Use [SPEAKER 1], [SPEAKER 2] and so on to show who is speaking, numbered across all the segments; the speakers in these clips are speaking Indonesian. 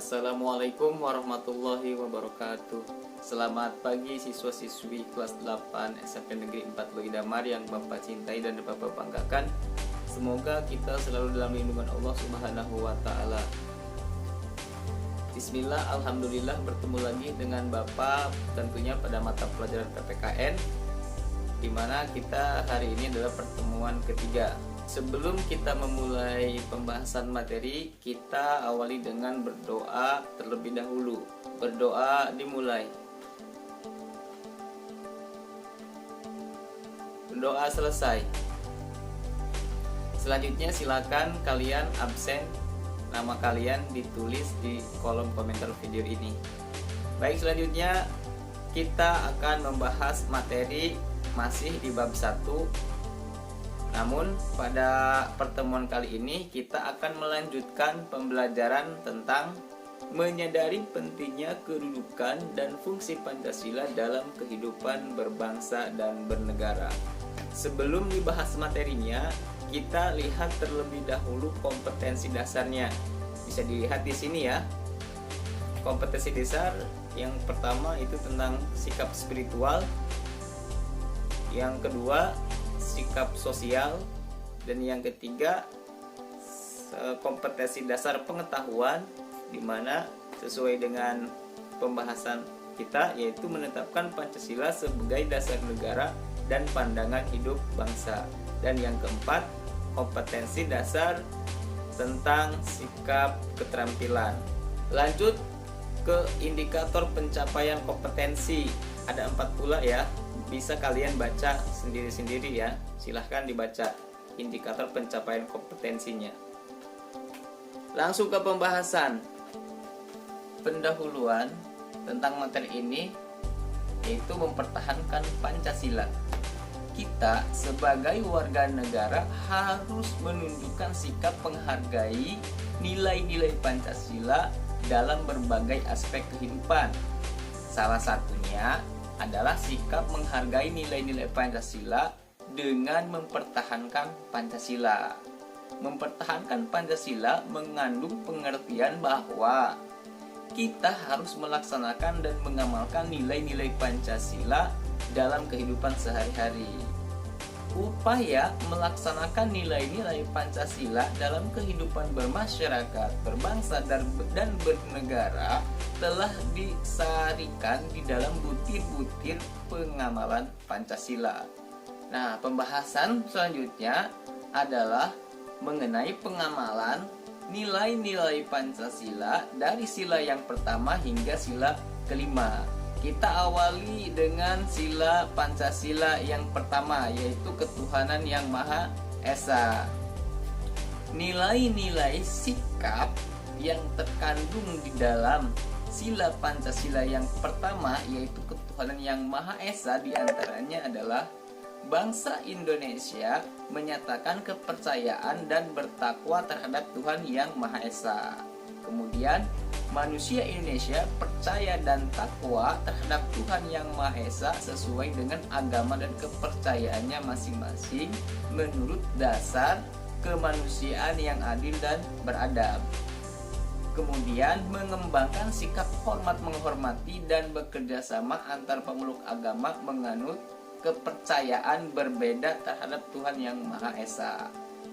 [SPEAKER 1] Assalamualaikum warahmatullahi wabarakatuh. Selamat pagi siswa-siswi kelas 8 SMP Negeri 4 Loidamar yang Bapak cintai dan Bapak banggakan. Semoga kita selalu dalam lindungan Allah Subhanahu wa Ta'ala. Bismillah, alhamdulillah bertemu lagi dengan Bapak tentunya pada mata pelajaran PPKN, dimana kita hari ini adalah pertemuan ketiga. Sebelum kita memulai pembahasan materi, kita awali dengan berdoa terlebih dahulu. Berdoa dimulai. Berdoa selesai. Selanjutnya silakan kalian absen, nama kalian ditulis di kolom komentar video ini. Baik, selanjutnya kita akan membahas materi masih di bab 1. Namun pada pertemuan kali ini kita akan melanjutkan pembelajaran tentang menyadari pentingnya kedudukan dan fungsi Pancasila dalam kehidupan berbangsa dan bernegara. Sebelum dibahas materinya, kita lihat terlebih dahulu kompetensi dasarnya. Bisa dilihat di sini ya. Kompetensi dasar yang pertama itu tentang sikap spiritual. Yang kedua, sikap sosial, dan yang ketiga kompetensi dasar pengetahuan, di mana sesuai dengan pembahasan kita yaitu menetapkan Pancasila sebagai dasar negara dan pandangan hidup bangsa. Dan yang keempat, kompetensi dasar tentang sikap keterampilan. Lanjut ke indikator pencapaian kompetensi, ada 4 pula ya. Bisa kalian baca sendiri-sendiri ya. Silahkan dibaca indikator pencapaian kompetensinya. Langsung ke pembahasan. Pendahuluan tentang materi ini yaitu mempertahankan Pancasila. Kita sebagai warga negara harus menunjukkan sikap menghargai nilai-nilai Pancasila dalam berbagai aspek kehidupan. Salah satunya adalah sikap menghargai nilai-nilai Pancasila dengan mempertahankan Pancasila. Mempertahankan Pancasila mengandung pengertian bahwa kita harus melaksanakan dan mengamalkan nilai-nilai Pancasila dalam kehidupan sehari-hari. Upaya melaksanakan nilai-nilai Pancasila dalam kehidupan bermasyarakat, berbangsa, dan bernegara telah disarikan di dalam butir-butir pengamalan Pancasila. Nah, pembahasan selanjutnya adalah mengenai pengamalan nilai-nilai Pancasila dari sila yang pertama hingga sila kelima. Kita awali dengan sila Pancasila yang pertama, yaitu ketuhanan yang Maha Esa. Nilai-nilai sikap yang terkandung di dalam sila Pancasila yang pertama, yaitu ketuhanan yang Maha Esa, diantaranya adalah bangsa Indonesia menyatakan kepercayaan dan bertakwa terhadap Tuhan yang Maha Esa. Kemudian manusia Indonesia percaya dan takwa terhadap Tuhan yang Maha Esa sesuai dengan agama dan kepercayaannya masing-masing menurut dasar kemanusiaan yang adil dan beradab. Kemudian mengembangkan sikap hormat menghormati dan bekerja sama antar pemeluk agama menganut kepercayaan berbeda terhadap Tuhan yang Maha Esa.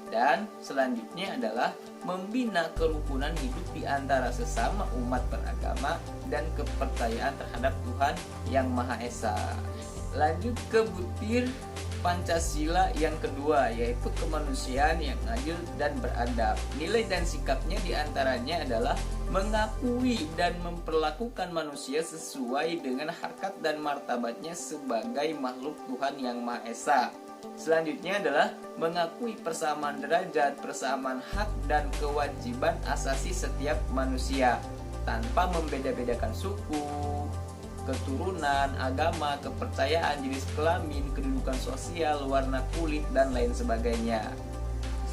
[SPEAKER 1] Dan selanjutnya adalah membina kerukunan hidup di antara sesama umat beragama dan kepercayaan terhadap Tuhan yang Maha Esa. Lanjut ke butir Pancasila yang kedua, yaitu kemanusiaan yang adil dan beradab. Nilai dan sikapnya diantaranya adalah mengakui dan memperlakukan manusia sesuai dengan harkat dan martabatnya sebagai makhluk Tuhan yang Maha Esa. Selanjutnya adalah mengakui persamaan derajat, persamaan hak dan kewajiban asasi setiap manusia tanpa membeda-bedakan suku, keturunan, agama, kepercayaan, jenis kelamin, kedudukan sosial, warna kulit, dan lain sebagainya.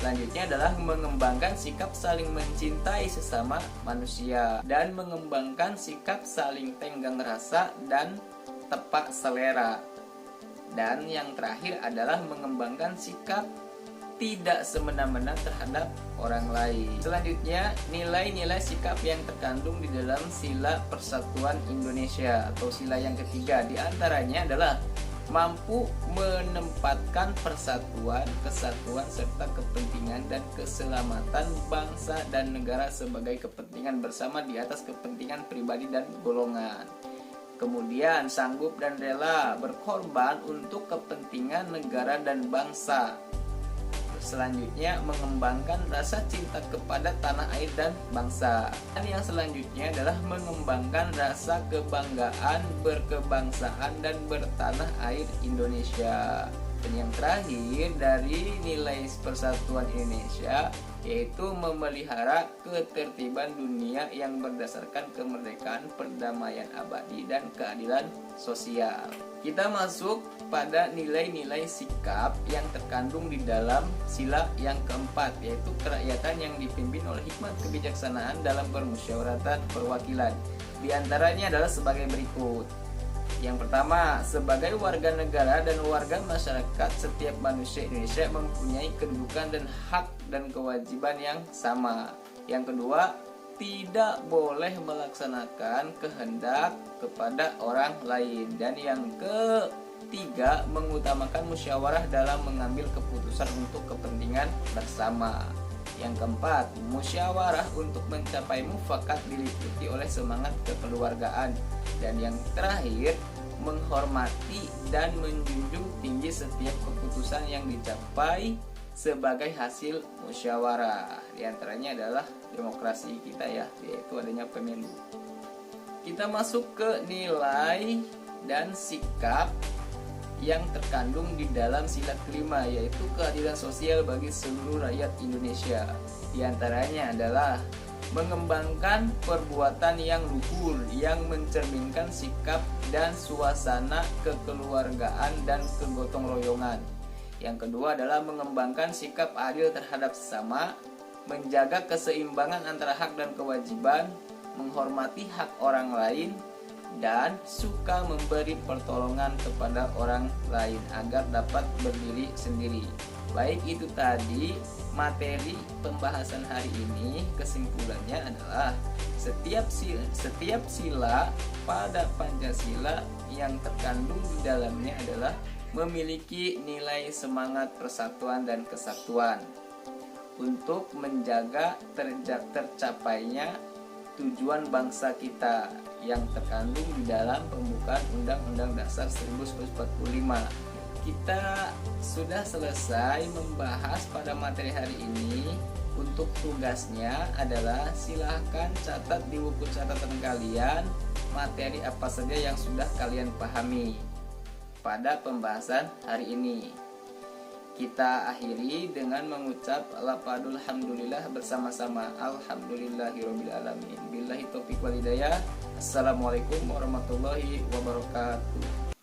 [SPEAKER 1] Selanjutnya adalah mengembangkan sikap saling mencintai sesama manusia dan mengembangkan sikap saling tenggang rasa dan tepak selera. Dan yang terakhir adalah mengembangkan sikap tidak semena-mena terhadap orang lain. Selanjutnya, nilai-nilai sikap yang terkandung di dalam Sila Persatuan Indonesia atau sila yang ketiga, di antaranya adalah mampu menempatkan persatuan, kesatuan, serta kepentingan dan keselamatan bangsa dan negara sebagai kepentingan bersama di atas kepentingan pribadi dan golongan. Kemudian sanggup dan rela berkorban untuk kepentingan negara dan bangsa. Selanjutnya, mengembangkan rasa cinta kepada tanah air dan bangsa. Dan yang selanjutnya adalah mengembangkan rasa kebanggaan berkebangsaan dan bertanah air Indonesia. Dan yang terakhir dari nilai persatuan Indonesia yaitu memelihara ketertiban dunia yang berdasarkan kemerdekaan, perdamaian abadi, dan keadilan sosial. Kita masuk pada nilai-nilai sikap yang terkandung di dalam sila yang keempat, yaitu kerakyatan yang dipimpin oleh hikmat kebijaksanaan dalam permusyawaratan perwakilan. Di antaranya adalah sebagai berikut. Yang pertama, sebagai warga negara dan warga masyarakat, setiap manusia Indonesia mempunyai kedudukan dan hak dan kewajiban yang sama. Yang kedua, tidak boleh melaksanakan kehendak kepada orang lain. Dan yang ketiga, mengutamakan musyawarah dalam mengambil keputusan untuk kepentingan bersama. Yang keempat, musyawarah untuk mencapai mufakat diliputi oleh semangat kekeluargaan. Dan yang terakhir, menghormati dan menjunjung tinggi setiap keputusan yang dicapai sebagai hasil musyawarah. Di antaranya adalah demokrasi kita ya, yaitu adanya pemilu. Kita masuk ke nilai dan sikap yang terkandung di dalam sila kelima, yaitu keadilan sosial bagi seluruh rakyat Indonesia. Di antaranya adalah mengembangkan perbuatan yang luhur yang mencerminkan sikap dan suasana kekeluargaan dan kegotong royongan. Yang kedua adalah mengembangkan sikap adil terhadap sesama, menjaga keseimbangan antara hak dan kewajiban, menghormati hak orang lain, dan suka memberi pertolongan kepada orang lain agar dapat berdiri sendiri. Baik, itu tadi materi pembahasan hari ini. Kesimpulannya adalah setiap sila pada Pancasila yang terkandung di dalamnya adalah memiliki nilai semangat persatuan dan kesatuan untuk menjaga tercapainya tujuan bangsa kita yang terkandung di dalam pembukaan Undang-Undang Dasar 1945. Kita sudah selesai membahas pada materi hari ini. Untuk tugasnya adalah silahkan catat di buku catatan kalian materi apa saja yang sudah kalian pahami pada pembahasan hari ini. Kita akhiri dengan mengucap lafadzul hamdulillah bersama-sama. Alhamdulillahirabbil alamin. Billahi taufiq wal hidayah. Assalamualaikum warahmatullahi wabarakatuh.